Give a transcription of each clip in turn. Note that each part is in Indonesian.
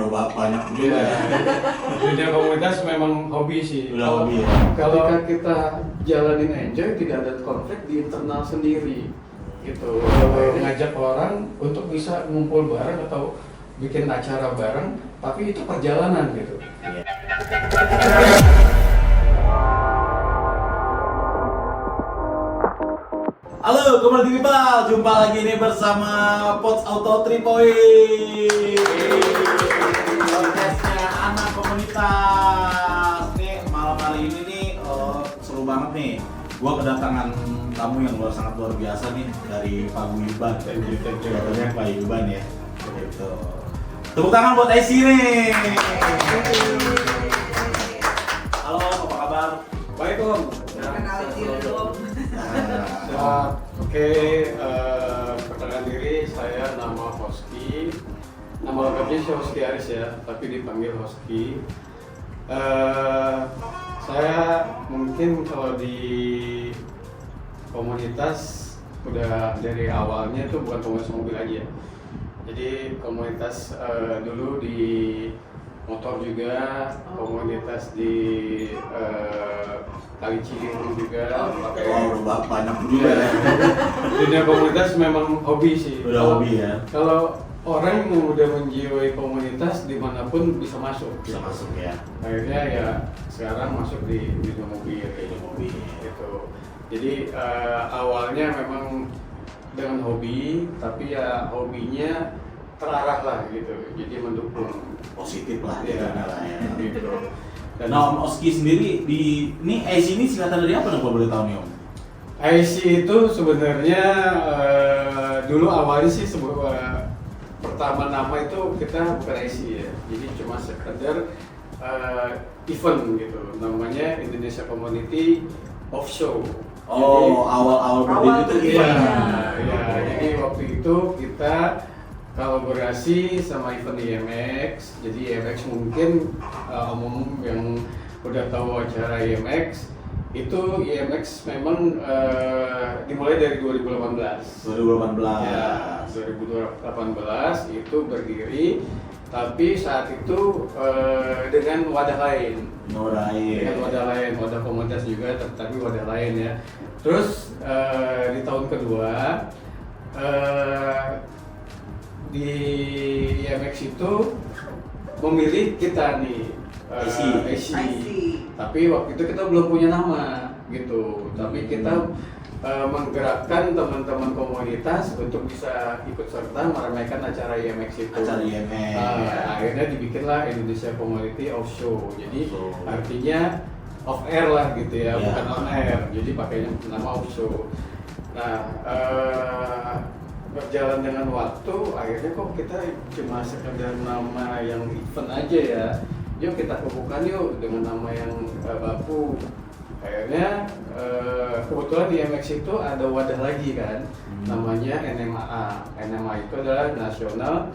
udah banyak juga ya. Dunia komunitas memang hobi sih. Udah hobi ya. Ketika kita jalanin enjoy, tidak ada konflik di internal sendiri gitu. Ngajak orang untuk bisa ngumpul bareng atau bikin acara bareng, tapi itu perjalanan gitu. Halo, kembali di People. Jumpa lagi nih bersama Pots Auto 3 Point. Podcastnya anak komunitas. Nih malam hari ini nih seru banget nih. Gua kedatangan tamu yang sangat luar biasa nih dari Pak Guyuban. Contohnya Pak Guyuban ya. Gitu. Tepuk tangan buat Esi nih. Halo, apa kabar? Baik Om. Kenalin diri dulu. Oke, perkenalkan diri, saya nama Hoski. Nama lengkapnya sih Hoski Aris ya, tapi dipanggil Hoski. Saya mungkin kalau di komunitas udah dari awalnya itu bukan komunitas mobil aja. Jadi komunitas dulu di motor juga, komunitas di Kali Ciliwung juga. Udah banyak juga ya. Dunia komunitas memang hobi sih. Udah hobi ya. Kalau orang yang udah menjiwai komunitas dimanapun bisa masuk. Bisa masuk ya. Akhirnya ya sekarang masuk di dunia mobil. Gitu. Jadi awalnya memang dengan hobi, tapi ya hobinya terarah lah gitu. Jadi mendukung. Positif lah Ya, ya. gitu. Dan Nah, Om Oski sendiri ini IC ini singkatan dari apa kalau boleh tahu nih Om? IC itu sebenarnya dulu awalnya sih pertama nama itu kita bukan IC ya, jadi cuma sekedar event gitu, namanya Indonesia Community of Show. Oh, awal berdiri itu Iya, gimana? ya, jadi waktu itu kita kolaborasi sama event IMX. Jadi IMX mungkin umum yang udah tahu acara IMX itu IMX memang dimulai dari 2018. 2018. Ya, 2018 itu berdiri, tapi saat itu dengan wadah lain. Dengan wadah lain, wadah komunitas juga, tapi wadah lain ya. Terus di tahun kedua di IMX itu memilih kita nih IC. Tapi waktu itu kita belum punya nama gitu. Tapi kita menggerakkan teman-teman komunitas untuk bisa ikut serta meramaikan acara IMX itu. Acara IMX. Akhirnya dibikinlah Indonesia Community of Show. Jadi artinya off air lah gitu ya, bukan on air. Jadi pakainya nama of show. Nah, berjalan dengan waktu, akhirnya kok kita cuma sekedar nama yang event aja ya. Yuk kita kukuhkan yuk dengan nama yang baku. Akhirnya kebetulan di MX itu ada wadah lagi kan, namanya NMAA. NMAA itu adalah National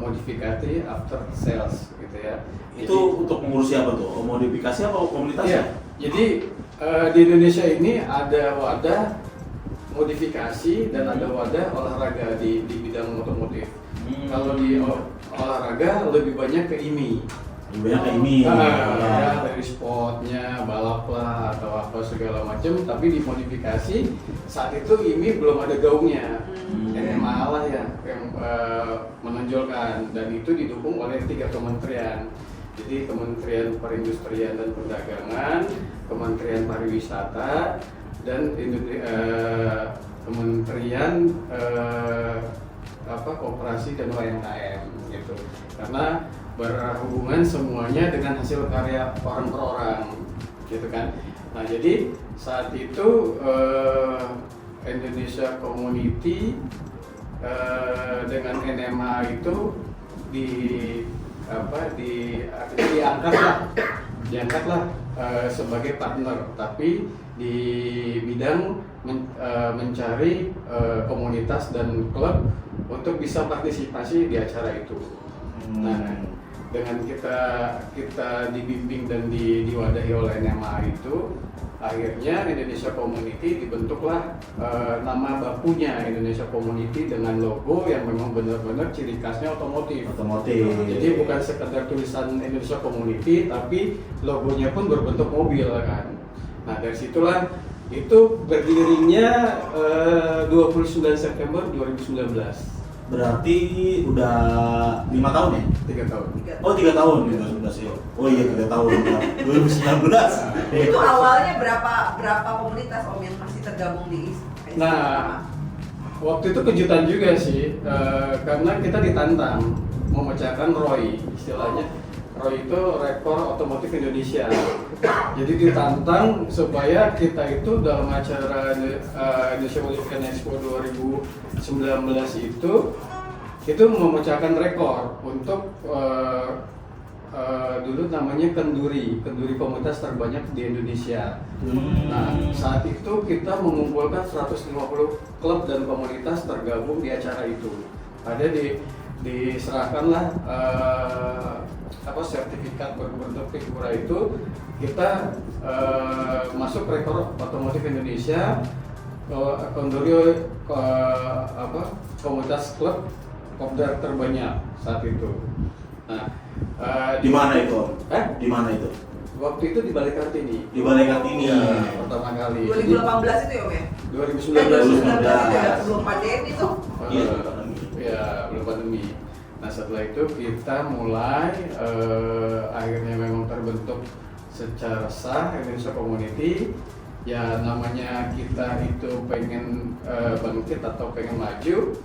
Modificati After Sales gitu ya. Itu untuk mengurusi apa tuh? Modifikasi apa komunitas? Iya. Jadi di Indonesia ini ada wadah modifikasi dan ada wadah olahraga di bidang otomotif. Kalau di olahraga lebih banyak ke IMI. Lebih banyak ke IMI. Ya, dari spotnya, balap lah atau apa segala macam. Tapi di modifikasi saat itu IMI belum ada gaungnya. NMA lah ya yang menonjolkan, dan itu didukung oleh 3 kementerian. Jadi Kementerian Perindustrian dan Perdagangan, Kementerian Pariwisata, dan Kementerian Koperasi dan UMKM gitu. Karena berhubungan semuanya dengan hasil karya orang per orang gitu kan. Nah, jadi saat itu Indonesia Community dengan NMA itu diangkatlah sebagai partner, tapi di bidang mencari komunitas dan klub untuk bisa partisipasi di acara itu. Nah, dengan kita dibimbing dan diwadahi oleh NMA itu, akhirnya Indonesia Community dibentuklah nama bakunya Indonesia Community dengan logo yang memang benar-benar ciri khasnya otomotif. Jadi bukan sekedar tulisan Indonesia Community, tapi logonya pun berbentuk mobil kan. Nah dari situlah itu berdirinya 29 September 2019. Berarti udah 5 tahun ya? 3 tahun. Oh 3 tahun 2019 ya? Oh iya 3 tahun ya. 2019. Itu awalnya berapa komunitas Om yang masih tergabung di ISPA? Nah, waktu itu kejutan juga sih, karena kita ditantang memecahkan ROI, istilahnya ROI itu Rekor Otomotif Indonesia. Jadi ditantang supaya kita itu dalam acara Indonesia Motor Expo 2019 itu memecahkan rekor untuk dulu namanya Kenduri komunitas terbanyak di Indonesia. Nah, saat itu kita mengumpulkan 150 klub dan komunitas tergabung di acara itu. Ada diserahkanlah sertifikat berbentuk figura itu, kita masuk rekor otomotif Indonesia, Kenduri komunitas klub kopdar terbanyak saat itu. Nah, di mana itu? Di mana itu? Waktu itu di Balai Kartini. Di Balai Kartini. Ya, pertama kali. 2018 itu ya Om ya? 2019. 2019 ya, sebelum pandemi tuh. Ya, belum pandemi. Nah setelah itu kita mulai akhirnya memang terbentuk secara sah Indonesia Community. Ya namanya kita itu pengen bangkit atau pengen maju,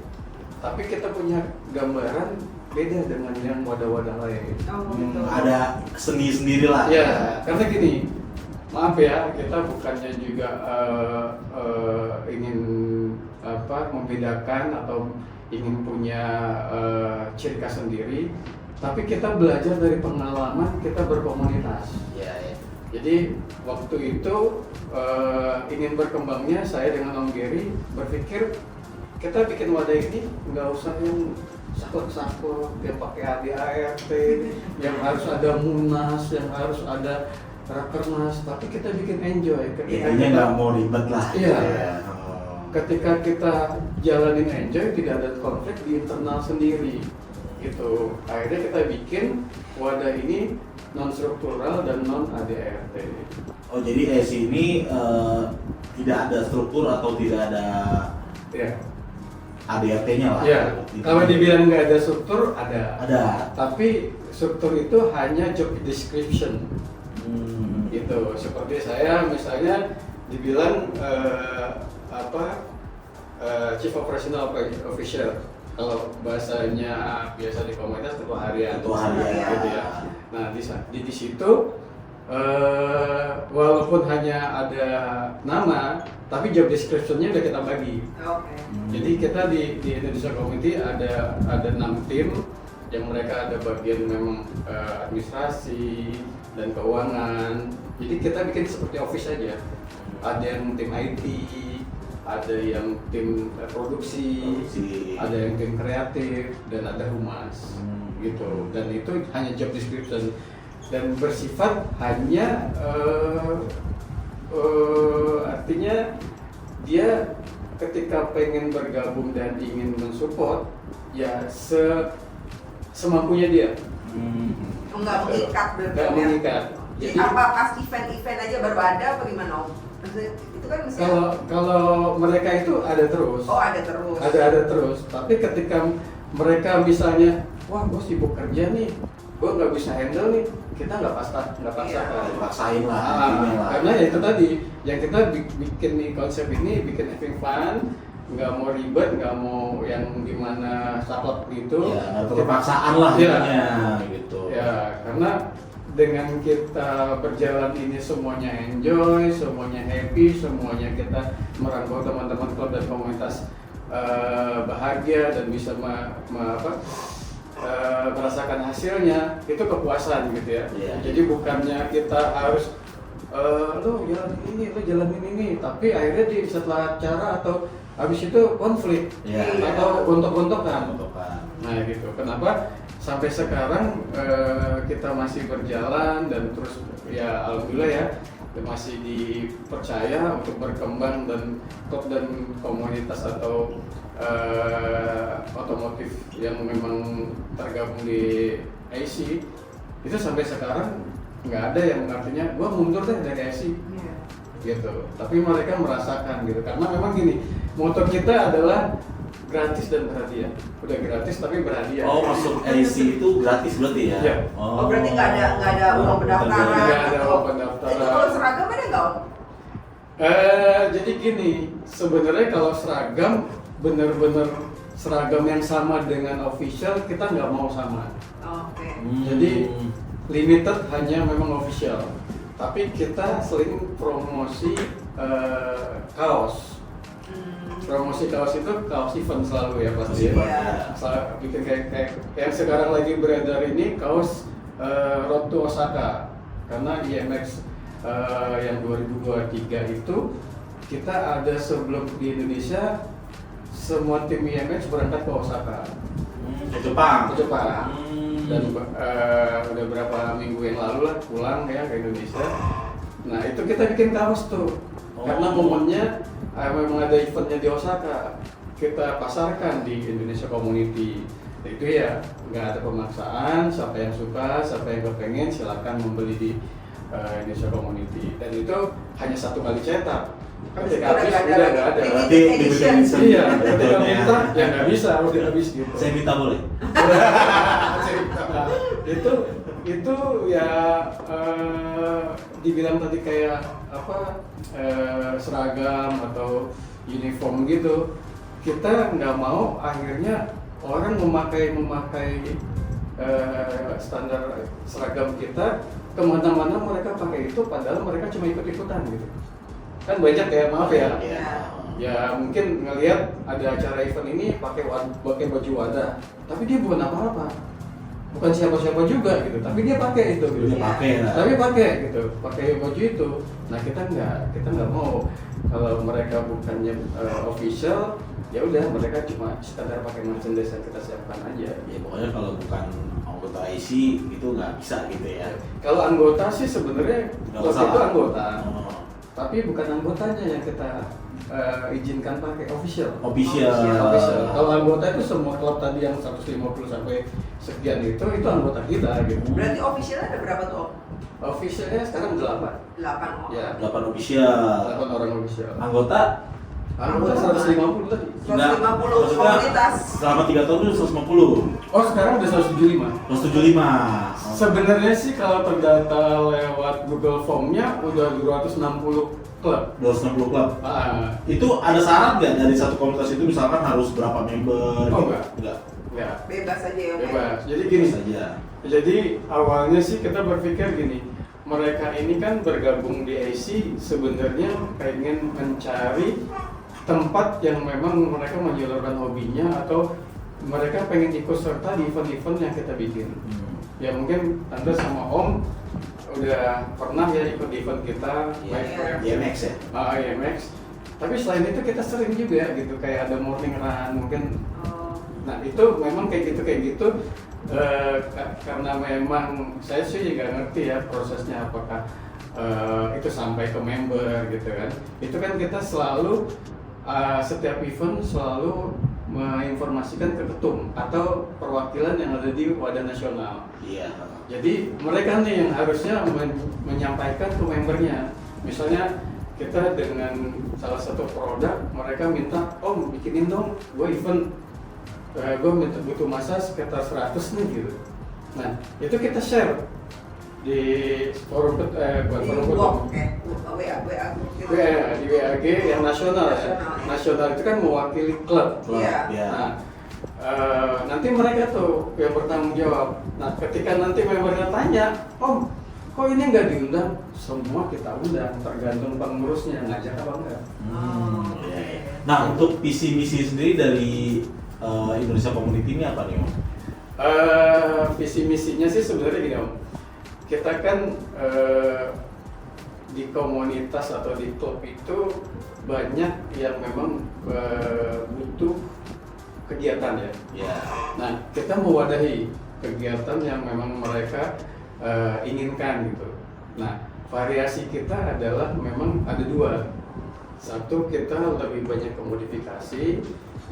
tapi kita punya gambaran beda dengan yang wadah-wadah lain. Ada sendiri lah. Ya, karena gini, maaf ya, kita bukannya juga ingin membedakan atau ingin punya ciri khas sendiri, tapi kita belajar dari pengalaman kita berkomunitas. Ya. Jadi waktu itu ingin berkembangnya saya dengan Om Gary berpikir kita bikin wadah ini nggak usah yang sakut-sakut, yang pakai ADART, yang harus ada munas, yang harus ada rakernas, tapi kita bikin enjoy. Ketika nggak mau ribet lah. Iya. Ketika kita jalanin enjoy, tidak ada konflik di internal sendiri, gitu. Akhirnya kita bikin wadah ini non struktural dan non ADART. Oh jadi ESI ini tidak ada struktur atau tidak ada ADART-nya lah. Ya, kalau dibilang nggak ada struktur, ada. Ada. Tapi struktur itu hanya job description. Gitu. Seperti saya misalnya dibilang Chief Operational Officer. Kalau bahasanya biasa di komunitas ketua harian. Gitu ya. Nah, di situ walaupun hanya ada nama, tapi job description-nya udah kita bagi. Jadi kita di Indonesia Community ada 6 tim yang mereka ada bagian memang administrasi dan keuangan. Jadi kita bikin seperti office aja. Ada yang tim IT, ada yang tim produksi, ada yang tim kreatif, dan ada humas. Gitu. Dan itu hanya job description dan bersifat hanya artinya dia ketika pengen bergabung dan ingin mensupport ya semampunya dia. Nggak mengikat berarti. Nggak mengikat. Jadi apa pas event-event aja baru ada apa gimana Om? Maksudnya, itu kan misalnya kalau mereka itu ada terus. Oh ada terus. Ada terus. Tapi ketika mereka misalnya, wah gue sibuk kerja nih, gue nggak bisa handle nih, kita nggak paksain lah. Karena ya itu tadi yang kita bikin nih konsep ini bikin having fun, nggak mau ribet, nggak mau yang dimana saklek gitu. Ya, terpaksaan lah gitu. Ya, karena dengan kita berjalan ini semuanya enjoy, semuanya happy, semuanya kita merangkul teman-teman klub dan komunitas bahagia dan bisa merasakan hasilnya, itu kepuasan gitu ya. Jadi bukannya kita harus lo jalanin ini, tapi akhirnya setelah acara atau habis itu konflik atau gontok-gontokan. Nah gitu. Kenapa? sampai sekarang kita masih berjalan dan terus ya alhamdulillah ya masih dipercaya untuk berkembang dan komunitas atau otomotif yang memang tergabung di IC itu sampai sekarang nggak ada yang artinya gua mundur deh dari IC Iya. gitu. Tapi mereka merasakan gitu karena memang gini, motor kita adalah gratis dan berhadiah. Udah gratis tapi berhadiah. Oh, masuk AC itu gratis berarti ya? Iya. Oh, berarti nggak ada uang pendaftaran? Nggak ada uang atau- pendaftaran. Itu kalau seragam ada nggak Om? Jadi gini, sebenarnya kalau seragam bener-bener seragam yang sama dengan official kita nggak mau sama. Oke. Jadi limited hanya memang official. Tapi kita sering promosi kaos. Promosi kaos itu kaos event selalu ya pasti ya. Iya. Bikin kayak yang sekarang lagi beredar ini kaos Road to Osaka karena IMX yang 2023 itu kita ada sebelum di Indonesia semua tim IMX berangkat ke Osaka Ke Jepang. ke Jepang dan Hmm. udah berapa minggu yang lalu lah pulang ya ke Indonesia. Nah itu kita bikin kaos tuh karena momennya memang ada eventnya di Osaka, kita pasarkan di Indonesia Community. Itu ya nggak ada pemaksaan, siapa yang suka, siapa yang kepengen silakan membeli di Indonesia Community. Dan itu hanya satu kali cetak, kan Udah cetak habis nggak ada udah lagi. nggak ada. Limited Berarti edition. limited Iya, edition. ketika Betul, ya. minta ya nggak bisa, udah habis gitu. Saya minta boleh? Nah, itu ya dibilang tadi kayak apa seragam atau uniform gitu, kita nggak mau akhirnya orang memakai standar seragam kita kemana-mana mereka pakai itu padahal mereka cuma ikut-ikutan gitu kan banyak ya, maaf ya. Iya. Ya mungkin ngelihat ada acara event ini pakai baju wadah, tapi dia bukan apa-apa, bukan siapa-siapa juga gitu, tapi dia pakai itu gitu. Dia pakai lah. Tapi pakai gitu, pakai baju itu. Nah kita nggak mau kalau mereka bukannya official, ya udah mereka cuma sekadar pakai merchandise yang kita siapkan aja. Ya pokoknya kalau bukan anggota IC itu nggak bisa gitu ya. Kalau anggota sih sebenarnya Nggak waktu itu masalah. anggota, Oh. tapi bukan anggotanya yang kita izinkan pakai official. Official. Official. Kalau anggota itu semua klub tadi yang 150 sampai sekian itu anggota kita gitu. Berarti officialnya ada berapa tuh Om? Officialnya sekarang 8. 8 orang. Ya. 8 official. 8 orang official. Anggota Anggota 150 tadi. 150 maksudnya komunitas. selama 3 tahun itu 150. Oh, sekarang udah 175. 175. Sebenarnya sih kalau terdata lewat Google Form-nya udah 260 klub. 260 klub. Itu Itu ada syarat nggak dari satu komunitas itu misalkan harus berapa member? Oh, gitu? enggak. ya Bebas aja ya Om. bebas. Jadi gini, saja. jadi awalnya sih kita berpikir gini, mereka ini kan bergabung di AC sebenarnya pengen mencari tempat yang memang mereka menyalurkan hobinya atau mereka pengen ikut serta di event-event yang kita bikin. Ya mungkin Anda sama Om udah pernah ya ikut di event kita, Iya. IMX ya. IMX. Tapi selain itu kita sering juga gitu, kayak ada morning run mungkin. Oh. Nah itu memang kayak gitu karena memang saya sih juga ngerti ya prosesnya apakah itu sampai ke member gitu kan. Itu kan kita selalu setiap event selalu menginformasikan ke ketum atau perwakilan yang ada di wadah nasional. Iya. Jadi mereka nih yang harusnya menyampaikan ke membernya. Misalnya kita dengan salah satu produk, mereka minta, Om bikinin dong, gue event, gue butuh masa sekitar 100 nih gitu. Nah itu kita share di forum buat Di forum blog, ketum. WA gitu. Di WAG yang nasional ya. Nasional itu kan mewakili klub. Klub, Iya. ya. Nah, nanti mereka tuh yang bertanggung jawab. Nah, ketika nanti membernya tanya, Om, kok ini nggak diundang? Semua kita undang, tergantung pengurusnya ngajak apa enggak. Oh, Iya, oke. iya. Nah, untuk visi misi sendiri dari Indonesia Community ini apa nih, Om? Visi misinya sih sebenarnya gini Om, kita kan di komunitas atau di klub itu banyak yang memang butuh kegiatan ya. Ya. Nah, kita mewadahi kegiatan yang memang mereka inginkan gitu. Nah, variasi kita adalah memang ada dua. Satu, kita lebih banyak ke modifikasi.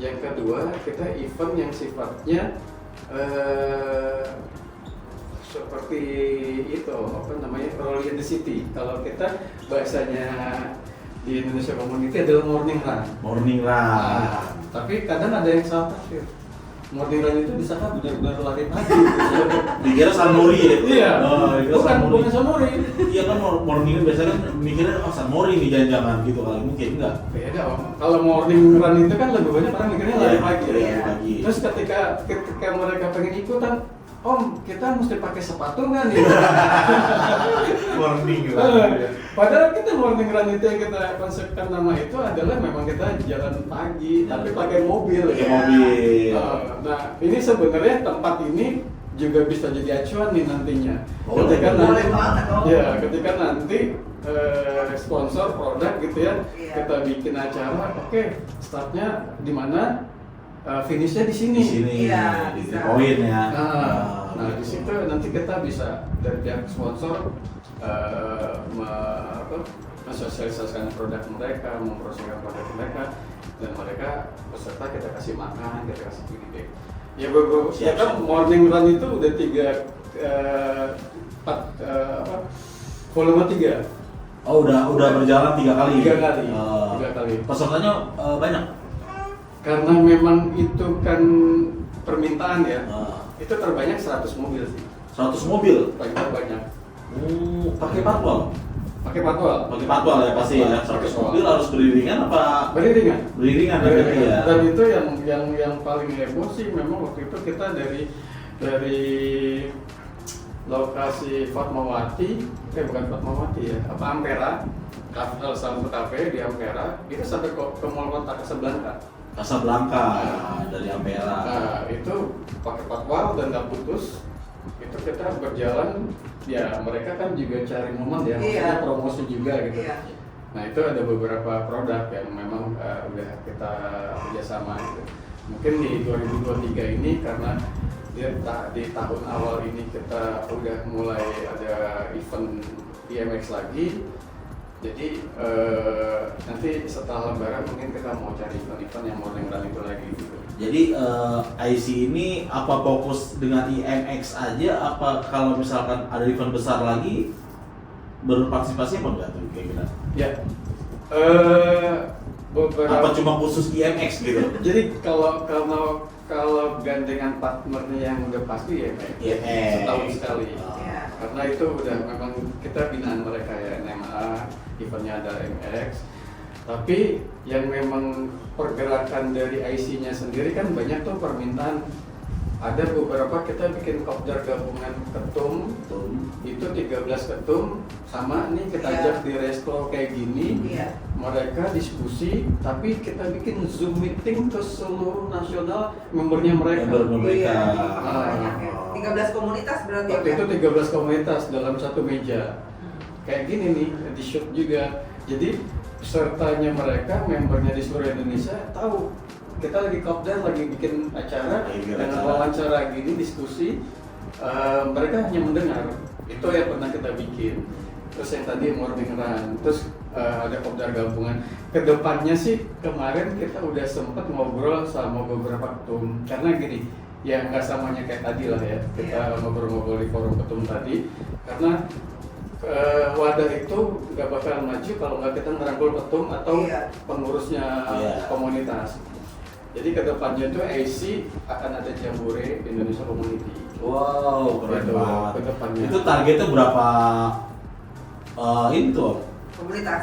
Yang kedua, kita event yang sifatnya seperti itu, apa namanya, Rolling in the City. Kalau kita bahasanya di Indonesia Community adalah morning run. Morning run. Tapi kadang ada yang salah tafsir. Morning run itu disangka benar-benar lari pagi. Dikira San Mori ya? Iya. Oh, dikira Bukan, San Mori. bukan San Mori. Iya kan morning kan biasanya kan mikirnya San Mori nih jangan-jangan gitu kali, mungkin enggak. Beda Om. Kalau morning run itu kan lebih banyak orang mikirnya lari Iya, pagi. lari Ya. pagi. Terus ketika mereka pengen ikutan, Om, kita mesti pakai sepatu nggak nih? Morning Padahal kita morning run itu yang kita konsepkan nama itu adalah memang kita jalan pagi, tapi pakai mobil. Pakai ya. mobil. Nah, ini sebenarnya tempat ini juga bisa jadi acuan nih nantinya. Oh, ketika boleh nanti, banget, Om. ya, ketika nanti sponsor produk gitu ya, Iya. kita bikin acara, oke, startnya di mana, finishnya di sini. Di sini, Iya, di bisa. poin ya. Nah, di gitu. situ nanti kita bisa dari pihak sponsor mensosialisasikan produk mereka, mempromosikan produk mereka, dan mereka peserta kita kasih makan, kita kasih goodie bag. Ya bro, Siap, kita siap. morning run itu udah volume 3. Oh udah berjalan 3 kali. 3 kali. Eh, 3 kali. Pesertanya banyak. Karena memang itu kan permintaan ya. Eh, Itu terbanyak 100 mobil sih. 100 mobil. Paling terbanyak. Pakai patwal. Pakai patwal. Pakai patwal ya pasti ya. 100 mobil harus beriringan apa? Beriringan. Beriringan ya berarti ya. Dan itu yang paling heboh sih memang waktu itu kita dari lokasi Fatmawati, bukan Fatmawati ya, apa Ampera, salah satu kafe di Ampera, itu sampai ke Mall Kota Casablanca. Casablanca dari Ampera. Nah, itu pakai patwal dan nggak putus. Itu kita berjalan, ya mereka kan juga cari momen ya, maksudnya Iya. promosi juga gitu. Iya. Nah itu ada beberapa produk yang memang udah kita kerjasama gitu. Mungkin di 2023 ini karena di tahun awal ini kita udah mulai ada event IMX lagi. Jadi nanti setelah lebaran mungkin kita mau cari event yang morning run itu lagi gitu. Jadi IC ini apa fokus dengan IMX aja? Apa kalau misalkan ada event besar lagi berpartisipasi apa enggak tuh kayak gitu? Ya, beberapa. Apa cuma khusus IMX gitu? Jadi kalau gandengan partnernya yang udah pasti ya IMX. setahun sekali. Iya. Karena itu udah memang kita binaan mereka ya, NMA, eventnya ada MX. Tapi yang memang pergerakan dari IC-nya sendiri kan banyak tuh permintaan. Ada beberapa kita bikin kopdar gabungan ketum, itu 13 ketum, sama nih kita Iya. ajak di resto kayak gini. Iya. Mereka diskusi, tapi kita bikin Zoom meeting ke seluruh nasional membernya mereka. Member mereka. Iya, banyak ya. 13 komunitas berarti Waktu ya? itu 13 komunitas dalam satu meja. Kayak gini nih, di shoot juga. Jadi pesertanya mereka, membernya di seluruh Indonesia tahu kita lagi kopdar, lagi bikin acara dengan wawancara gini, diskusi. Mereka hanya mendengar. Itu yang pernah kita bikin. Terus yang tadi morning run, terus ada kopdar gabungan. Kedepannya sih kemarin kita udah sempat ngobrol sama beberapa ketum. Karena gini, ya nggak samanya kayak tadi lah ya, kita ngobrol-ngobrol di forum ketum tadi. Karena wadah itu nggak bakal maju kalau nggak kita ngerangkul ketum atau Iya. pengurusnya komunitas. Jadi kedepannya itu AC akan ada Jambore Indonesia Community. Wow, keren Itu banget. kedepannya. Itu targetnya berapa ini tuh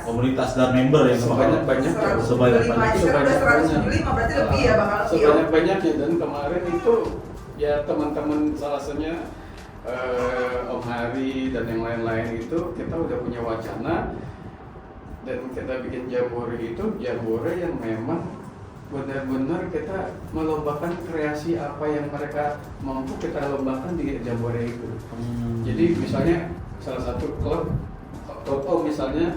komunitas dan member yang Sebanyak-banyak ya. Sebanyak-banyak. Kan udah 175 berarti lebih ya bakal lebih. Sebanyak-banyaknya, dan kemarin itu ya teman-teman salah satunya Om Hari dan yang lain-lain itu kita udah punya wacana dan kita bikin jambore itu jambore yang memang benar-benar kita melombakan kreasi apa yang mereka mampu kita lombakan di jambore itu. Jadi misalnya salah satu klub Toto misalnya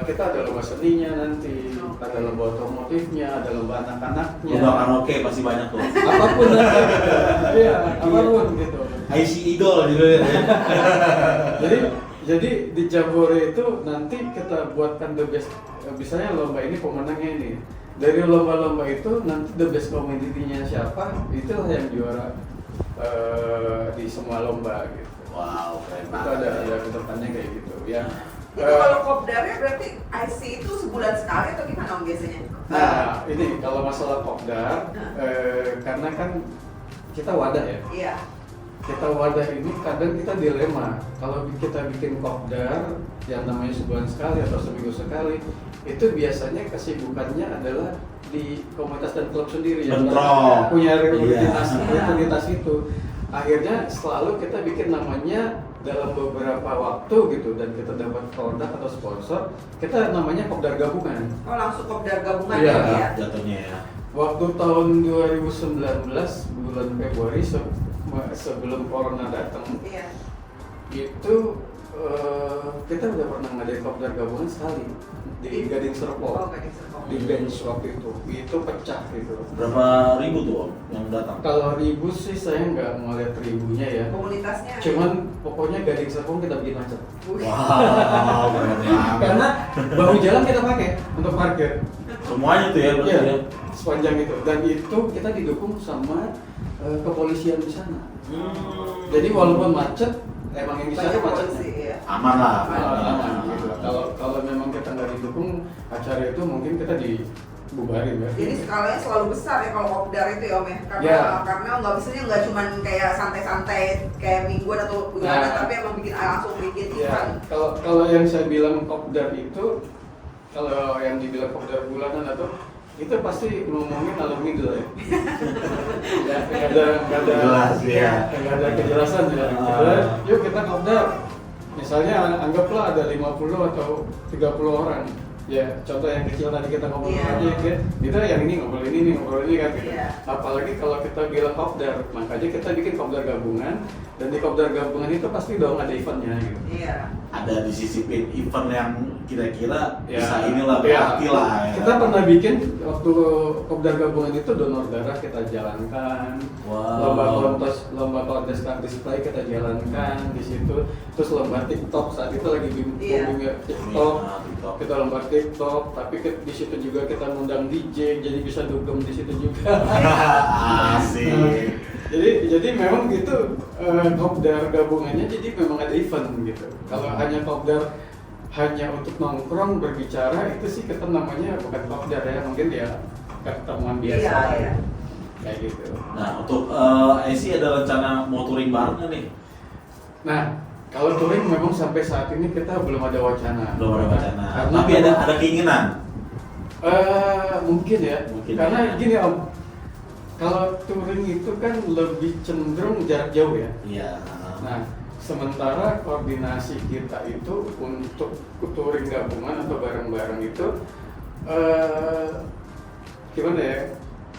kita ada lomba seninya nanti, ada lomba otomotifnya, ada lomba anak-anaknya. Lomba karaoke pasti banyak tuh. Apapun nanti, iya, apapun gitu. IC Idol judulnya. Jadi di Jambore itu nanti kita buatkan the best, misalnya lomba ini pemenangnya ini. Dari lomba-lomba itu nanti the best community-nya siapa, itu yang juara di semua lomba gitu. Wow, keren Itu banget. ada kedepannya kayak gitu ya. Itu kalau kopdarnya berarti IC itu sebulan sekali atau gimana Om biasanya? Nah, ini kalau masalah kopdar, karena kan kita wadah ya. Iya. Kita wadah ini kadang kita dilema. Kalau kita bikin kopdar yang namanya sebulan sekali atau seminggu sekali, itu biasanya kesibukannya adalah di komunitas dan klub sendiri yang Bentrok. punya rutinitas Iya. rutinitas itu. Akhirnya selalu kita bikin namanya dalam beberapa waktu gitu, dan kita dapat produk atau sponsor, kita namanya kopdar gabungan. Oh langsung kopdar gabungan Iya. ya? Jatuhnya ya. Waktu tahun 2019 bulan Februari sebelum corona datang, Iya. itu kita udah pernah ngadain kopdar gabungan sekali di Gading Oh Serpong, Gading Serpong. di bench waktu itu pecah gitu. Berapa ribu tuh Om yang datang? Kalau ribu sih saya nggak ngeliat ribunya ya, Komunitasnya. cuman pokoknya Gading Serpong kita bikin macet. Wow, keren banget. Karena bahu jalan kita pakai untuk parkir. Semuanya tuh ya berarti Iya, ya. sepanjang itu, dan itu kita didukung sama kepolisian di sana. Jadi walaupun macet, emang yang di sana Banyak macet. polisi, ya. Aman lah. Aman gitu. Kalau memang kita nggak didukung acara itu, mungkin kita dibubarin ya. Jadi skalanya selalu besar ya kalau kopdar itu ya Om ya? Karena nggak biasanya nggak cuma kayak santai-santai kayak mingguan atau bulanan, Nah. tapi emang langsung bikin Ya, event. kalau yang saya bilang kopdar itu, kalau yang dibilang kopdar bulanan atau itu pasti ngomongin alur ngidul ya. Ya, nggak ada Jelas, ya. nggak ada kejelasan ya. Yuk kita kopdar. Misalnya anggaplah ada 50 atau 30 orang. Ya, contoh yang kecil tadi kita ngobrol Iya. aja ya. Kita yang ini ngobrol ini kan gitu. Iya. Apalagi kalau kita bilang kopdar, makanya kita bikin kopdar gabungan, dan di kopdar gabungan itu pasti dong ada eventnya gitu. Iya. Ada disisipin event yang kira-kira Ya, bisa inilah ya. berarti lah ya. Kita pernah bikin waktu kopdar gabungan itu donor darah kita jalankan, Wow. lomba kontes car display kita jalankan di situ, terus lomba TikTok saat itu lagi Iya. booming TikTok, Nah, TikTok. kita lomba TikTok, tapi di situ juga kita ngundang DJ, jadi bisa dugem di situ juga. Asik. Jadi memang gitu, kopdar gabungannya jadi memang ada event gitu. Kalau hanya kopdar hanya untuk nongkrong berbicara, itu sih kita namanya bukan kopdar ya, mungkin ya ketemuan biasa. Iya, iya. Kayak gitu. Nah, untuk IC ada rencana mau touring bareng nggak nih? Nah, kalau touring memang sampai saat ini kita belum ada wacana. Belum ada wacana. Karena Tapi ada keinginan. mungkin ya. Mungkin. Karena gini Om, kalau touring itu kan lebih cenderung jarak jauh ya. Iya. Nah, sementara koordinasi kita itu untuk touring gabungan atau bareng-bareng itu gimana ya?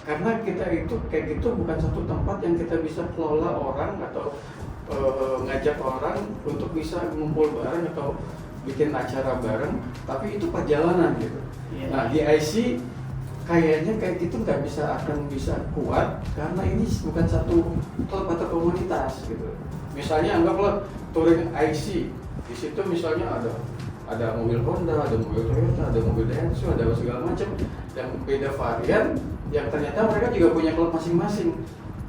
Karena kita itu kayak gitu bukan satu tempat yang kita bisa kelola orang atau ngajak orang untuk bisa ngumpul bareng atau bikin acara bareng, tapi itu perjalanan gitu. Iya. Nah, di IC kayaknya kayak gitu nggak akan bisa kuat karena ini bukan satu klub atau komunitas gitu. Misalnya anggaplah touring IC, di situ misalnya ada mobil Honda, ada mobil Toyota, ada mobil Daihatsu, ada segala macam yang beda varian, yang ternyata mereka juga punya klub masing-masing.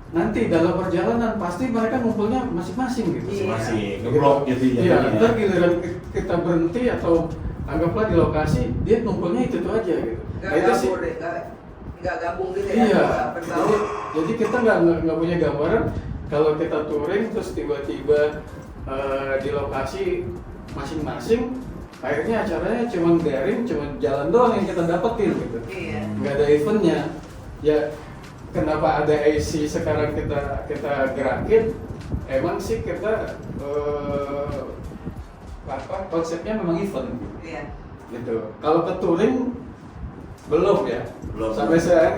Nanti dalam perjalanan pasti mereka ngumpulnya masing-masing gitu. Masing-masing ngeblok gitu ya. Iya, ntar giliran kita berhenti atau anggaplah di lokasi, dia ngumpulnya itu aja gitu. Nggak Nah, itu sih. gabung deh, nggak gabung gitu ya? Iya. nggak berbaur. Jadi kita nggak punya gambaran kalau kita touring terus tiba-tiba di lokasi masing-masing, akhirnya acaranya cuma daring, cuma jalan doang yang kita dapetin gitu. Iya. Nggak ada eventnya. Ya kenapa ada AC sekarang kita gerakin? Emang sih kita konsepnya memang event Iya. gitu. Kalau ke touring belum ya. Belum.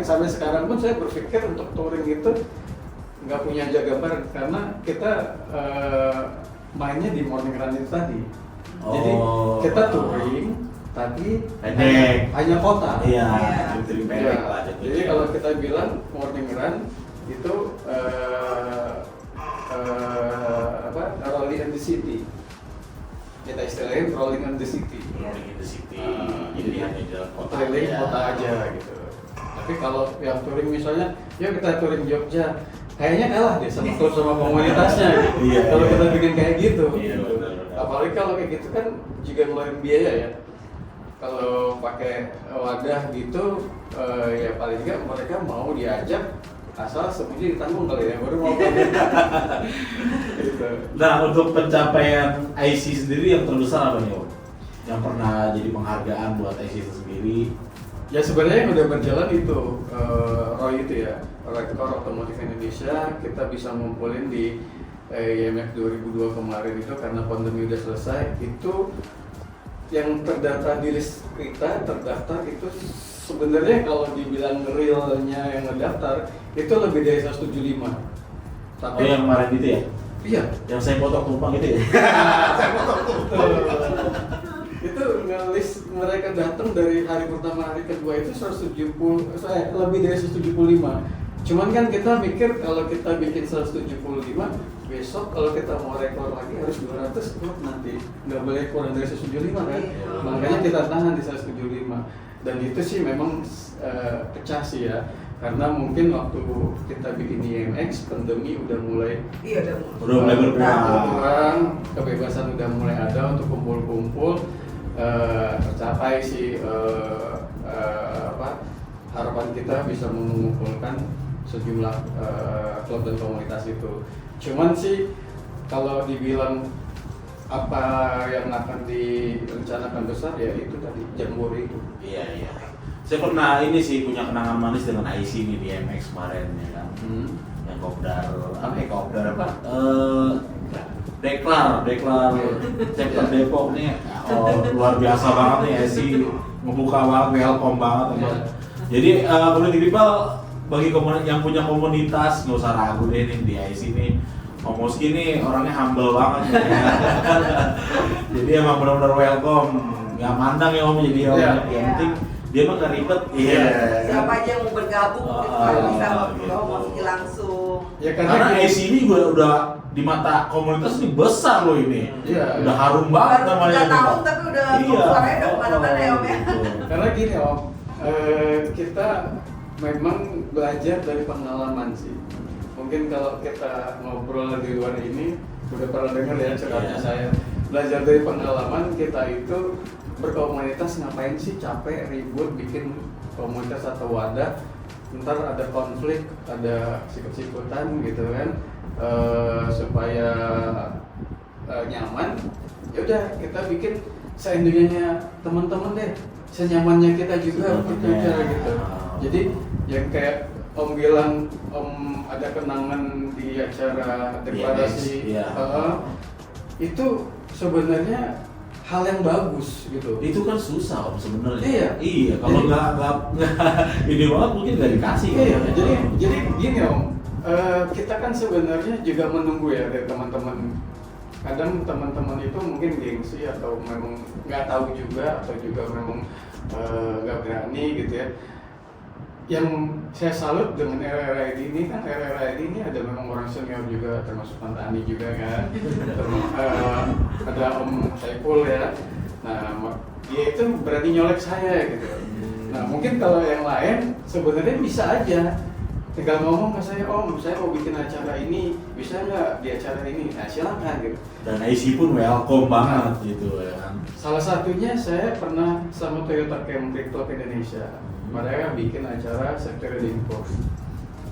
Sampai sekarang pun saya berpikir untuk touring itu nggak punya gambaran karena kita mainnya di morning run itu tadi. Jadi Oh. kita touring, tapi Pendek. hanya kota. Iya, Iya. jadi Ya, pendek lah. jadi kalau kita bilang morning run itu rolling in the city. Kita istilahnya rolling in the city. Rolling in the city, jadi hanya jalan kota. Keliling aja. kota aja gitu. Tapi kalau yang touring misalnya, yuk kita touring Jogja, kayaknya kalah deh sama klub sama komunitasnya. Gitu. Iya, Kalau iya. kita bikin kayak gitu. Iya, gitu. benar. Apalagi kalau kayak gitu kan juga ngeluarin biaya ya. Kalau pakai wadah gitu, ya paling nggak mereka mau diajak asal semuanya ditanggung kali ya, baru mau gitu. Nah, untuk pencapaian IC sendiri yang terbesar apa nih, Om? Yang pernah jadi penghargaan buat IC itu sendiri? Ya sebenarnya yang udah berjalan itu Roy itu ya, Rektor Otomotif Indonesia, kita bisa ngumpulin di IMF 2002 kemarin itu karena pandemi udah selesai. Itu yang terdaftar di list kita, terdaftar itu sebenarnya kalau dibilang realnya yang ngedaftar itu lebih dari 175. Oh, yang kemarin itu ya? Iya. Yang saya foto tumpang itu ya? Itu ngelis mereka datang dari hari pertama hari kedua itu 170, lebih dari 175. Cuman kan kita mikir kalau kita bikin 175, besok kalau kita mau rekor lagi harus 200 klub nanti, nggak boleh kurang dari 175 kan. Iya. Makanya kita tahan di 175. Dan itu sih memang pecah sih ya, karena mungkin waktu kita bikin IMX pandemi udah mulai Iya, Udah mulai berkurang. berkurang, kebebasan udah mulai ada untuk kumpul-kumpul. Tercapai sih harapan kita bisa mengumpulkan sejumlah klub dan komunitas itu. Cuman sih kalau dibilang apa yang akan direncanakan besar ya itu tadi Jambore itu. Iya, iya. Saya pernah ini sih punya kenangan manis dengan IC ini di MX kemarin ya kan. Yang kopdar, kopdar apa? Deklar chapter Depok nih, luar biasa banget nih IC, ngebuka banget, welcome banget. Iya. Jadi Politik People bagi yang punya komunitas nggak usah ragu deh nih di IC nih. Om Moski nih orangnya humble banget ya. Jadi emang benar-benar welcome, nggak mandang ya Om, jadi Om Iya. yang penting dia mah nggak ribet. Iya. Siapa aja yang mau bergabung gitu kan bisa gitu. promosi langsung. Ya Karena IC ini juga udah di mata komunitas ini besar loh ini. Iya. Udah harum banget Baru namanya. 3 tahun tapi udah suaranya udah kemana-mana ya Om ya. Karena gini Om, kita memang belajar dari pengalaman sih. Mungkin kalau kita ngobrol di luar ini, udah pernah dengar ya ceramahnya Iya. saya. Belajar dari pengalaman kita itu berkomunitas ngapain sih capek, ribut, bikin komunitas atau wadah, ntar ada konflik, ada sikut-sikutan gitu kan, supaya nyaman. Ya udah kita bikin seendunya teman-teman deh, senyamannya kita juga berbicara gitu. Jadi yang kayak Om bilang, Om ada kenangan di acara deklarasi, Iya. itu sebenarnya hal yang bagus gitu. Itu kan susah Om sebenarnya. Iya. Iya. Kalau Jadi- nggak ini banget mungkin nggak dikasih. Iya, kan? jadi gini Om, kita kan sebenarnya juga menunggu ya dari teman-teman. Kadang teman-teman itu mungkin gengsi atau memang nggak tahu juga atau juga memang nggak berani gitu ya. Yang saya salut dengan RRID ini kan RRID ini ada memang orang senior juga termasuk Tante Ani juga kan. Ada Om Saiful ya. Nah dia itu berani nyolek saya gitu. Nah mungkin kalau yang lain sebenarnya bisa aja tinggal ngomong ke saya, Om saya mau bikin acara ini, bisa nggak di acara ini? Nah silakan gitu. Dan IC pun welcome banget gitu ya kan. Salah satunya saya pernah sama Toyota Camry Club Indonesia. Mereka bikin acara Saturday Course.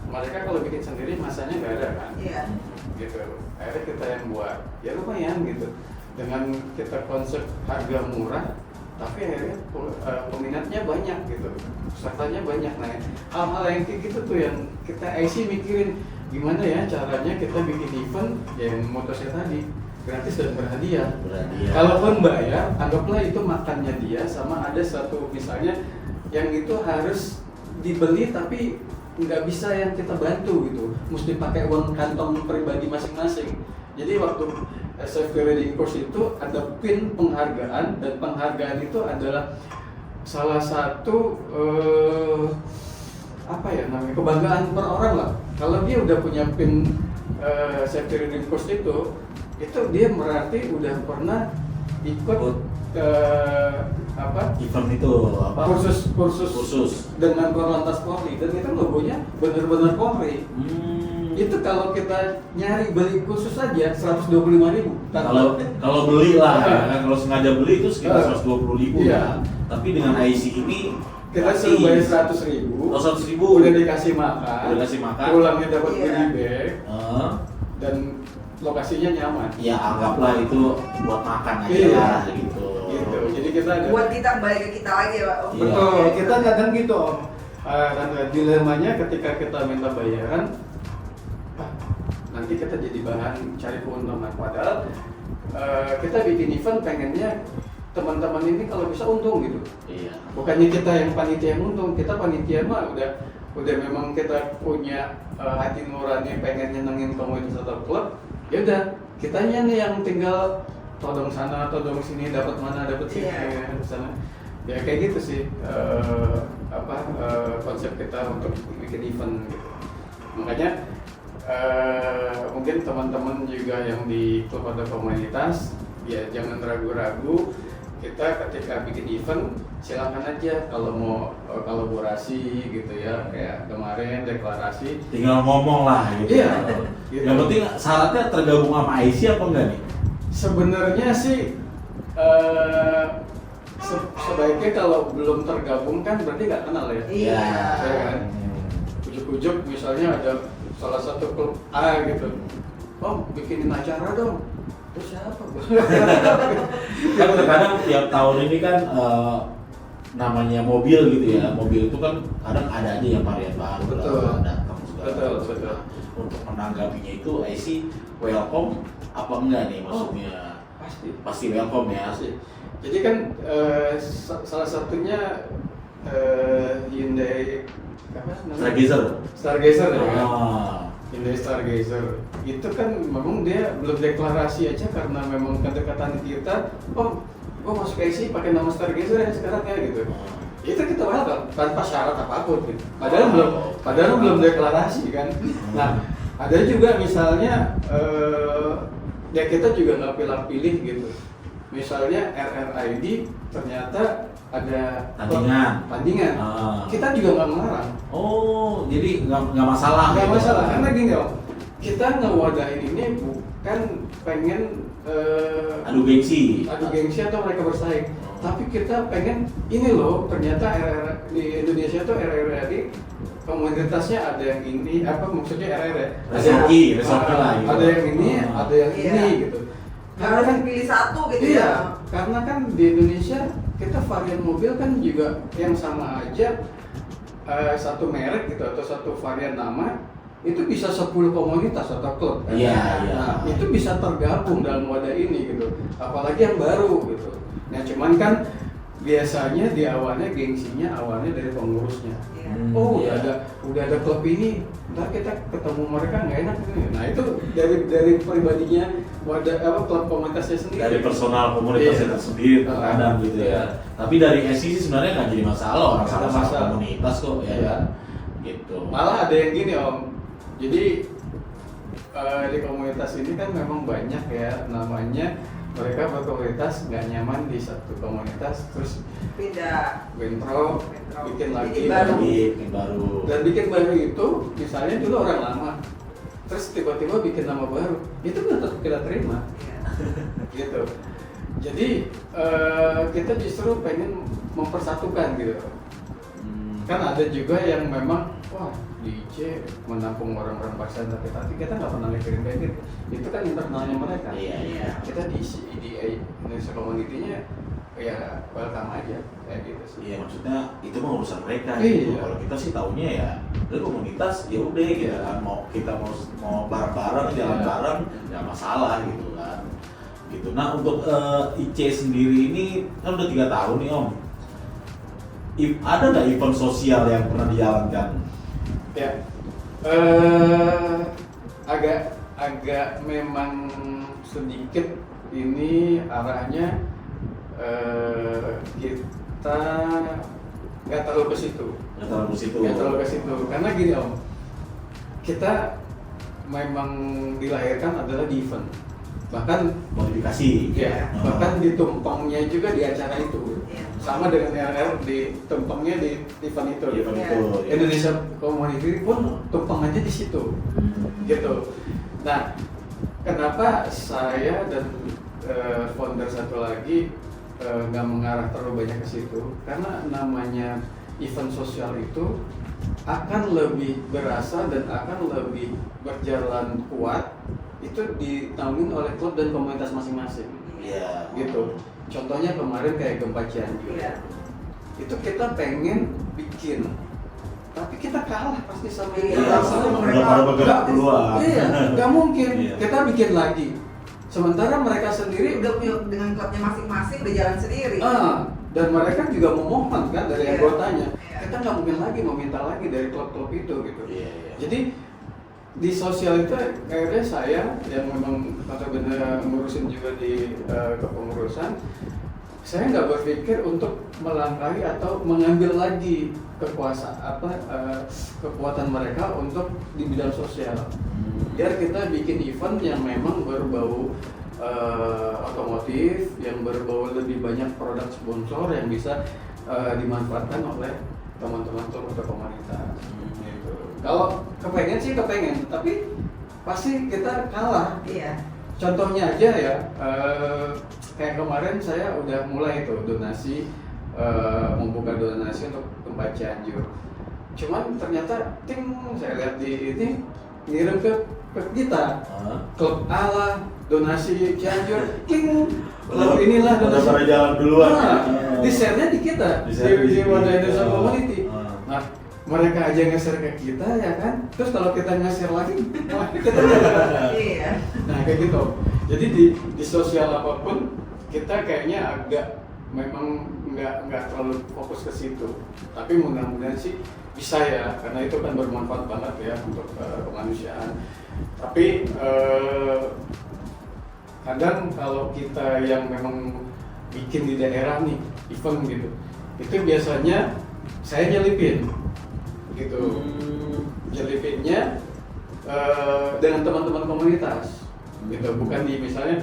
Mereka kalau bikin sendiri masanya nggak ada kan? Iya. Gitu. Akhirnya kita yang buat. Ya lumayan gitu. Dengan kita konsep harga murah, tapi akhirnya peminatnya banyak gitu. Pesertanya banyak. Nah, hal-hal yang kayak gitu tuh yang kita IC mikirin gimana ya caranya kita bikin event yang motosnya tadi gratis dan berhadiah. Berhadiah. Kalaupun bayar, anggaplah itu makannya dia sama ada satu misalnya yang itu harus dibeli tapi nggak bisa yang kita bantu gitu, mesti pakai uang kantong pribadi masing-masing. Jadi waktu safety riding course itu ada pin penghargaan, dan penghargaan itu adalah salah satu apa ya namanya, kebanggaan per orang lah. Kalau dia udah punya pin safety riding course itu dia berarti udah pernah ikut event itu apa? kursus dengan Korlantas Polri, dan itu logonya benar-benar Polri. Itu kalau kita nyari beli khusus aja 125.000. Kalau beli lah, ya. Kalau sengaja beli itu sekitar 120.000 iya. ya. Tapi dengan IC ini kita suruh bayar 100.000. 100.000 udah dikasih makan. Pulangnya dapat goodie bag. Dan lokasinya nyaman. Ya anggaplah itu buat makan aja lah gitu. Jadi kita ada buat kita kembali ke kita lagi ya Pak. Betul, kita kadang gitu Om. Dilemanya ketika kita minta bayaran, nanti kita jadi bahan cari keuntungan. Padahal kita bikin event pengennya teman-teman ini kalau bisa untung gitu. Iya. Bukannya kita yang panitia yang untung, kita panitia mah udah memang kita punya hati nurani pengen nyenengin komunitas atau klub. Ya udah, kitanya nih yang tinggal todong sana, todong sini, dapat mana, dapat sini, sana. Ya kayak gitu sih konsep kita untuk bikin event gitu. Makanya mungkin teman-teman juga yang di klub atau komunitas ya jangan ragu-ragu, kita ketika bikin event silakan aja kalau mau kolaborasi gitu ya, kayak kemarin deklarasi tinggal ngomong lah gitu. Iya. Gitu. Yang penting syaratnya tergabung sama IC apa enggak nih? Sebenarnya sih sebaiknya kalau belum tergabung kan berarti nggak kenal ya. Iya. Ya kan? Ujuk-ujuk misalnya ada salah satu klub A gitu, bikinin acara dong. Terus siapa? Kan terkadang tiap tahun ini kan namanya mobil gitu ya. Mobil itu kan kadang ada aja yang varian baru. Betul. Datang segala macam. Betul. Untuk menanggapinya itu IC welcome apa enggak nih maksudnya? Pasti welcome ya. Pasti. Jadi kan salah satunya Hyundai apa namanya? Stargazer ya kan? Hyundai Stargazer itu kan memang dia belum deklarasi aja karena memang kedekatan kita. Gua masuk IC pakai nama Stargazer ya sekarang ya gitu. Itu kita welcome tanpa syarat apapun gitu. Padahal belum deklarasi kan. Nah, ada juga misalnya ya kita juga nggak pilih-pilih gitu. Misalnya RRID ternyata ada tandingan. Kita juga nggak melarang. Oh, jadi nggak masalah. Nggak gitu. masalah, karena gini Om, kita ngewadahin ini bukan pengen adu gengsi atau mereka bersaing, tapi kita pengen ini loh, ternyata di Indonesia tuh RRI komunitasnya ada yang ini, maksudnya RRI resorti lah gitu. Ada yang ini, ada yang ini gitu. Karena kan pilih satu gitu ya. Karena kan di Indonesia kita varian mobil kan juga yang sama aja, satu merek gitu atau satu varian nama itu bisa 10 komunitas atau klub kan? Iya. Nah, itu bisa tergabung dalam wadah ini gitu, apalagi yang baru gitu. Nah cuman kan biasanya di awalnya gengsinya awalnya dari pengurusnya. Udah ada klub ini, ntar kita ketemu mereka nggak enak nih. Nah itu dari pribadinya wadah klub komunitasnya sendiri. Dari personal komunitasnya tersendiri terkadang gitu ya. Tapi dari SC sih sebenarnya nggak jadi masalah, orang sama-sama komunitas kok ya kan. Gitu. Malah ada yang gini Om. Jadi di komunitas ini kan memang banyak ya namanya, mereka berkomunitas nggak nyaman di satu komunitas terus pindah bentrok, bikin lagi bikin baru. Dan bikin baru itu misalnya dulu orang lama terus tiba-tiba bikin nama baru, itu nggak tetap kita terima. Gitu. Jadi kita justru pengen mempersatukan gitu. Kan ada juga yang memang DJ menampung orang-orang paksa tapi kita nggak pernah mikirin kayak gitu. Itu kan internalnya mereka. Iya. Kita di Indonesia community-nya ya welcome aja kayak gitu sih. Iya, maksudnya itu mah urusan mereka Iya. gitu. Kalau kita sih taunya ya dari komunitas ya udah gitu kan, kita mau bareng-bareng jalan bareng nggak masalah gitu kan. Gitu. Nah untuk IC sendiri ini kan udah 3 tahun nih Om. Ada nggak event sosial yang pernah dijalankan? Ya, agak agak memang sedikit ini arahnya kita nggak terlalu ke situ. Nggak terlalu ke situ. Nggak terlalu ke situ. Karena gini Om, kita memang dilahirkan adalah di event. Bahkan Modifikasi. ya, Oh. bahkan ditumpangnya juga di acara itu. Iya. Sama dengan RR ditumpangnya di event itu. Event Iya. itu. ya. Indonesia Community pun tumpangannya di situ. Gitu. Nah, kenapa saya dan founder satu lagi nggak mengarah terlalu banyak ke situ? Karena namanya event sosial itu akan lebih berasa dan akan lebih berjalan kuat itu ditanggung oleh klub dan komunitas masing-masing. Iya. Gitu. Contohnya kemarin kayak Gempa Cianjur. Iya. Itu kita pengen bikin, tapi kita kalah pasti sama Iya, yang sama udah pada bergerak keluar. Iya, nggak mungkin. Iya. Kita bikin lagi. Sementara mereka sendiri Udah punya dengan klubnya masing-masing udah jalan sendiri. dan mereka juga memohon kan dari Iya. anggotanya. Iya. Kita nggak mungkin lagi meminta lagi dari klub-klub itu gitu. Iya, iya. Jadi di sosial itu akhirnya saya yang memang benar-benar ngurusin juga di kepengurusan, saya nggak berpikir untuk melangkahi atau mengambil lagi kekuatan mereka untuk di bidang sosial. Biar kita bikin event yang memang berbau otomotif, yang berbau lebih banyak produk sponsor yang bisa dimanfaatkan oleh teman-teman atau komunitas. Gitu. Kalau kepengen sih kepengen, tapi pasti kita kalah. Iya. Contohnya aja ya, kayak kemarin saya udah mulai tuh donasi, membuka donasi untuk Gempa Cianjur. Cuman ternyata saya lihat di ini ngirim ke kita, klub ala donasi Cianjur, kalau inilah udah donasi. pada jalan duluan. Nah, di share-nya di kita, di Wadah Indonesia Community. Nah, mereka aja nge-share ke kita ya kan, terus kalau kita nge-share lagi, malah kita Iya. nah kayak gitu. Jadi di sosial apapun kita kayaknya agak memang nggak terlalu fokus ke situ. Tapi mudah-mudahan sih bisa ya, karena itu kan bermanfaat banget ya untuk kemanusiaan. Tapi kadang kalau kita yang memang bikin di daerah nih event gitu, itu biasanya saya nyelipin gitu. Nyelipinnya dengan teman-teman komunitas gitu, bukan di misalnya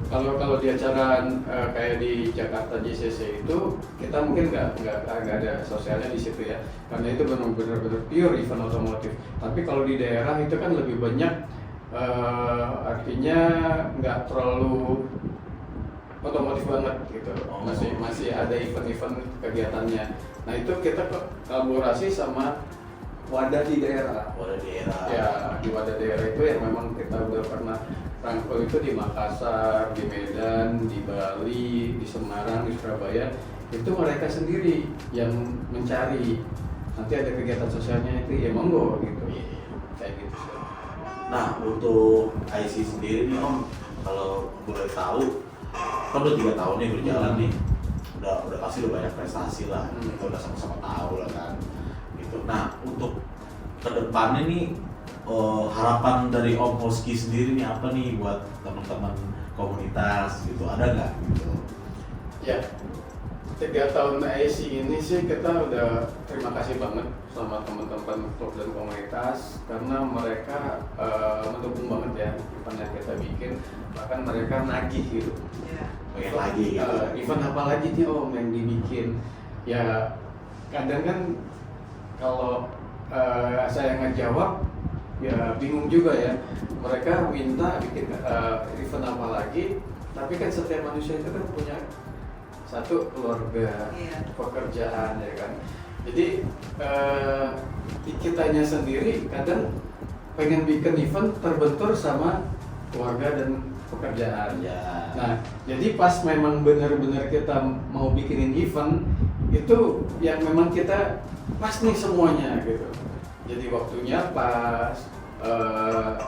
kalau di acara kayak di Jakarta JCC itu kita mungkin nggak ada sosialnya di situ ya, karena itu benar-benar pure event otomotif. Tapi kalau di daerah itu kan lebih banyak, artinya nggak terlalu otomotif banget gitu, masih ada event-event kegiatannya. Nah itu kita kolaborasi sama wadah di daerah. Wadah daerah. Ya, di wadah daerah itu yang memang kita udah pernah rangkul itu di Makassar, di Medan, di Bali, di Semarang, di Surabaya. Itu mereka sendiri yang mencari. Nanti ada kegiatan sosialnya itu ya monggo gitu. Kayak gitu sih. Nah, untuk IC sendiri nih Om, kalau boleh tahu, kan udah 3 tahun nih berjalan nih, udah pasti udah banyak prestasi lah, kita udah sama-sama tahu lah kan, gitu. Nah, untuk kedepannya nih, harapan dari Om Hoski sendiri nih apa nih buat teman-teman komunitas gitu, ada nggak gitu? Ya, 3 tahun IC ini sih kita udah terima kasih banget sama teman-teman klub dan komunitas, karena mereka mendukung banget ya event yang kita bikin, bahkan mereka nagih gitu. Iya. Pengen lagi gitu. Event apa lagi nih Om yang dibikin? Ya kadang kan kalau saya ngejawab ya bingung juga ya. Mereka minta bikin event apa lagi, tapi kan setiap manusia itu kan punya satu keluarga, Iya. pekerjaan ya kan. Jadi di kitanya sendiri kadang pengen bikin event terbentur sama keluarga dan pekerjaan. Ya. Nah, jadi pas memang benar-benar kita mau bikinin event itu yang memang kita pas nih semuanya gitu. Jadi waktunya pas,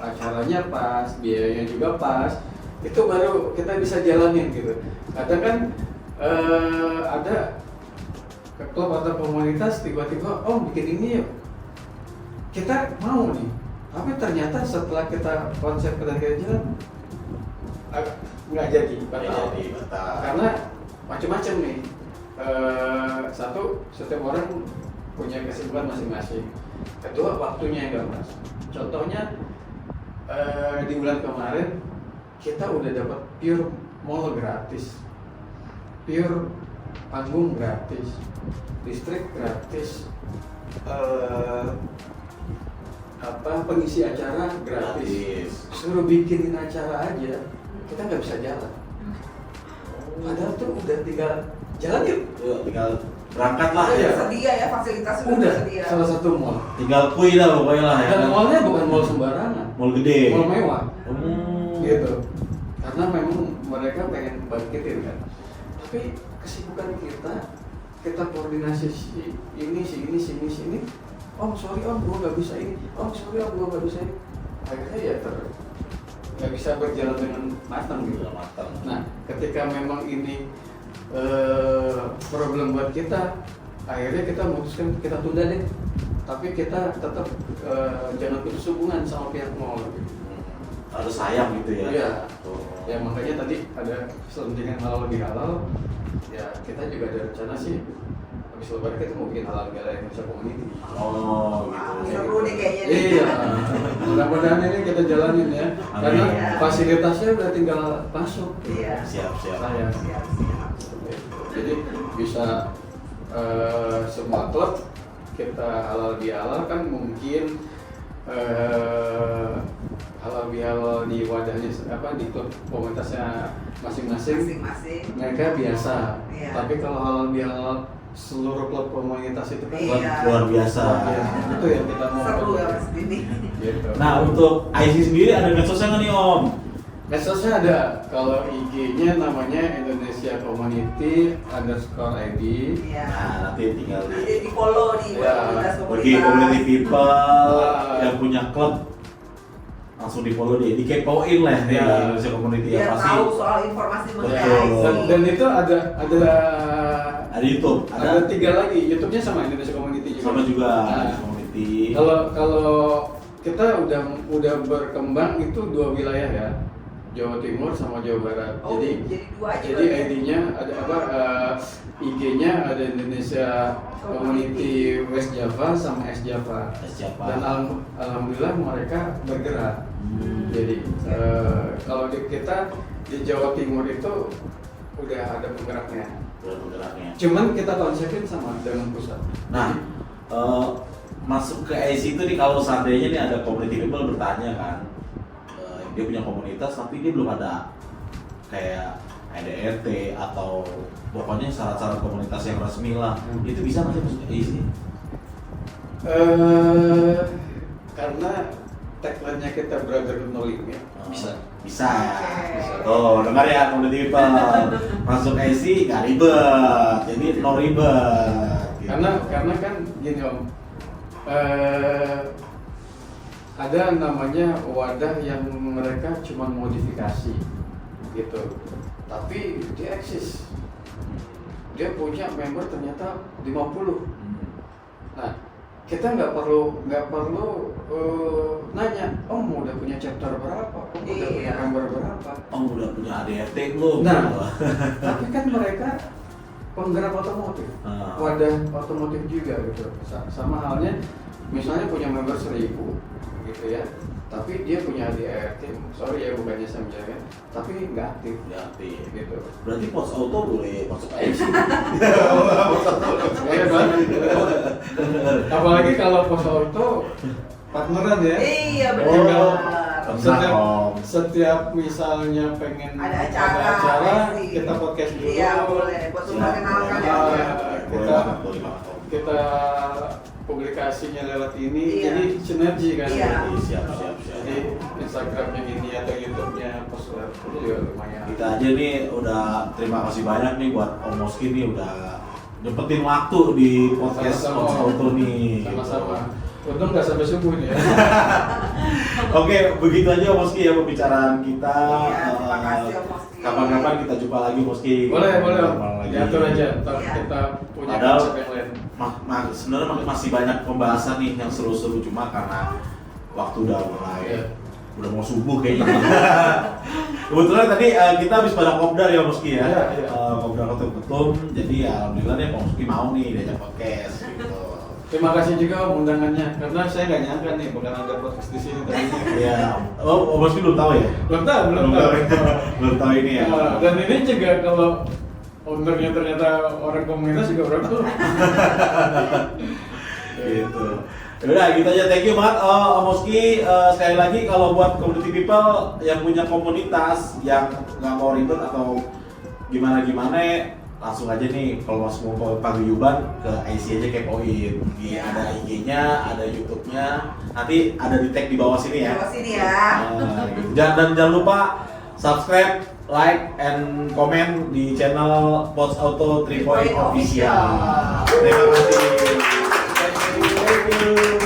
acaranya pas, biayanya juga pas, itu baru kita bisa jalanin gitu. Kadang kan ada klub atau komunitas tiba-tiba, oh bikin ini yuk, kita mau nih, Tapi ternyata setelah kita konsep kita jalan nggak jadi batal. Karena macam-macam nih. Satu, setiap orang punya kesibukan masing-masing. Kedua, waktunya yang nggak pas. Contohnya di bulan kemarin kita udah dapat pure mall gratis, pure panggung gratis, listrik gratis, pengisi acara gratis. Suruh bikinin acara aja kita nggak bisa jalan. Padahal tuh udah tinggal jalan yuk, tinggal berangkat lah Udah ya. sedia ya, fasilitas udah tersedia. salah satu mall. Tinggal kui lah pokoknya lah ya. Dan mallnya bukan mall sembarangan, Mall gede. mall mewah. Hmm. Gitu. Karena memang mereka pengen bangkitin kan. Tapi kesibukan kita koordinasi ini. Om sorry om, gua nggak bisa ini. Om sorry om, gua nggak bisa ini. Akhirnya ya nggak bisa berjalan dengan matang gitu. Nah, ketika memang ini problem buat kita, akhirnya kita memutuskan kita tunda deh. Tapi kita tetap jangan putus hubungan sama pihak mall. Gitu. Harus sayang gitu ya. Iya. Ya makanya tadi ada selentingan halal lebih halal. Ya kita juga ada rencana sih. Habis lebaran kita mau bikin halal gala Indonesia Community. Oh Wah, gitu. seru nih kayaknya nih. Iya. Mudah-mudahan ini kita jalanin ya. Amin. Karena Iya. fasilitasnya udah tinggal masuk. Iya. Siap. Sayang. Siap. Jadi bisa semua klub kita halal bihalal kan mungkin halal bihalal di wadahnya di klub komunitasnya masing-masing Masing-masing. mereka biasa. Iya. Tapi kalau halal bihalal seluruh klub komunitas itu kan Iya. Luar biasa. itu yang kita mau. Seru ya Mas Dini. Gitu. Nah untuk IC sendiri ada medsosnya nggak nih Om? Medsosnya ada, kalau IG-nya namanya Indonesia Community _ID. Iya. Nah nanti tinggal Jadi di follow nih buat Ya, komunitas-komunitas. bagi community people Ah. yang punya klub langsung di follow dia, dikepoin lah di Ya. Indonesia Community Biar apa sih? tahu soal informasi mengenai Betul. IC. Dan itu ada Ada YouTube, ada 3 lagi, YouTube-nya sama Indonesia Community juga. sama juga Nah, Indonesia Community. Kalau kita udah berkembang itu 2 wilayah ya, Jawa Timur sama Jawa Barat. Oh, jadi dua aja jadi berarti ya? ID-nya ada IG-nya ada Indonesia Community West Java sama East Java. Siapa? Dan alhamdulillah mereka bergerak. Jadi kalau kita di Jawa Timur itu udah ada penggeraknya. Bergeraknya. Cuman kita konsepin sama dengan pusat. Nah, masuk ke IC itu nih kalau seandainya nih ada community people bertanya kan, dia punya komunitas tapi dia belum ada kayak ADRT atau pokoknya syarat-syarat komunitas yang resmi lah, itu bisa nggak sih masuk ke IC? Karena tagline-nya kita brother no limit. Bisa. Bisa. Oke. Tuh, dengar ya community people. Masuk IC nggak ribet, jadi no ribet. Gitu. Karena kan gini Om, ada namanya wadah yang mereka cuma modifikasi gitu, tapi dia eksis, dia punya member ternyata 50. Nah kita nggak perlu nanya, Om udah punya chapter berapa, Om udah punya Iya. member berapa. Oh udah punya ADRT belum? Nah, tapi kan mereka penggerak otomotif, Ah. wadah otomotif juga gitu. Sama halnya, misalnya punya member 1000 gitu ya, tapi dia punya ADRT, sorry ya bukannya saya menjaga, tapi nggak aktif Berarti gitu. berarti pos auto boleh masuk IC. Kayak banget. Apalagi kalau pos auto partneran ya. Iya Oh, benar. Setiap, Om. setiap misalnya pengen Ada acara, IC. kita podcast dulu. Iya boleh. Buat memperkenalkan ya. Kita publikasinya lewat ini, Iya. jadi sinergi kan. Iya. Siap. Jadi Instagramnya ini atau YouTube-nya post itu juga lumayan. Kita aja nih udah terima kasih banyak nih buat Om Moski nih udah nyempetin waktu di podcast Sama-sama. Pos Auto nih. Sama-sama. Untung nggak sampai subuh nih ya. Oke, begitu aja Moski ya pembicaraan kita. Iya, terima kasih, Om Moski. Kapan-kapan kita jumpa lagi Moski. Boleh. Kapan lagi. Diatur aja. Ntar Iya. kita punya Padahal- konsep yang lain. Sebenarnya masih banyak pembahasan nih yang seru-seru cuma karena waktu udah mulai Iya. udah mau subuh kayaknya. Kebetulan tadi kita habis pada kopdar ya Moski ya. Iya, iya. Kopdar Ketum, jadi alhamdulillah deh Moski mau nih diajak podcast gitu. Terima kasih juga undangannya, karena saya nggak nyangka nih bakal ada podcast di sini tadi. Iya. Oh, Moski belum tahu ya? Belum tahu. Belum tahu ini ya. Dan ini juga kalau ownernya ternyata orang komunitas juga belum tahu. Gitu. Udah gitu aja, thank you banget Moski. Sekali lagi kalau buat community people yang punya komunitas yang nggak mau ribet atau gimana langsung aja nih kalau mau paguyuban ke IC aja kepoin. Ada IG-nya, ada YouTube-nya, nanti ada di tag di bawah sini ya. Bawah sini ya. Gitu. Jangan lupa subscribe, like, and comment di channel Pods Auto 3 Point Official. Terima kasih. Thank you.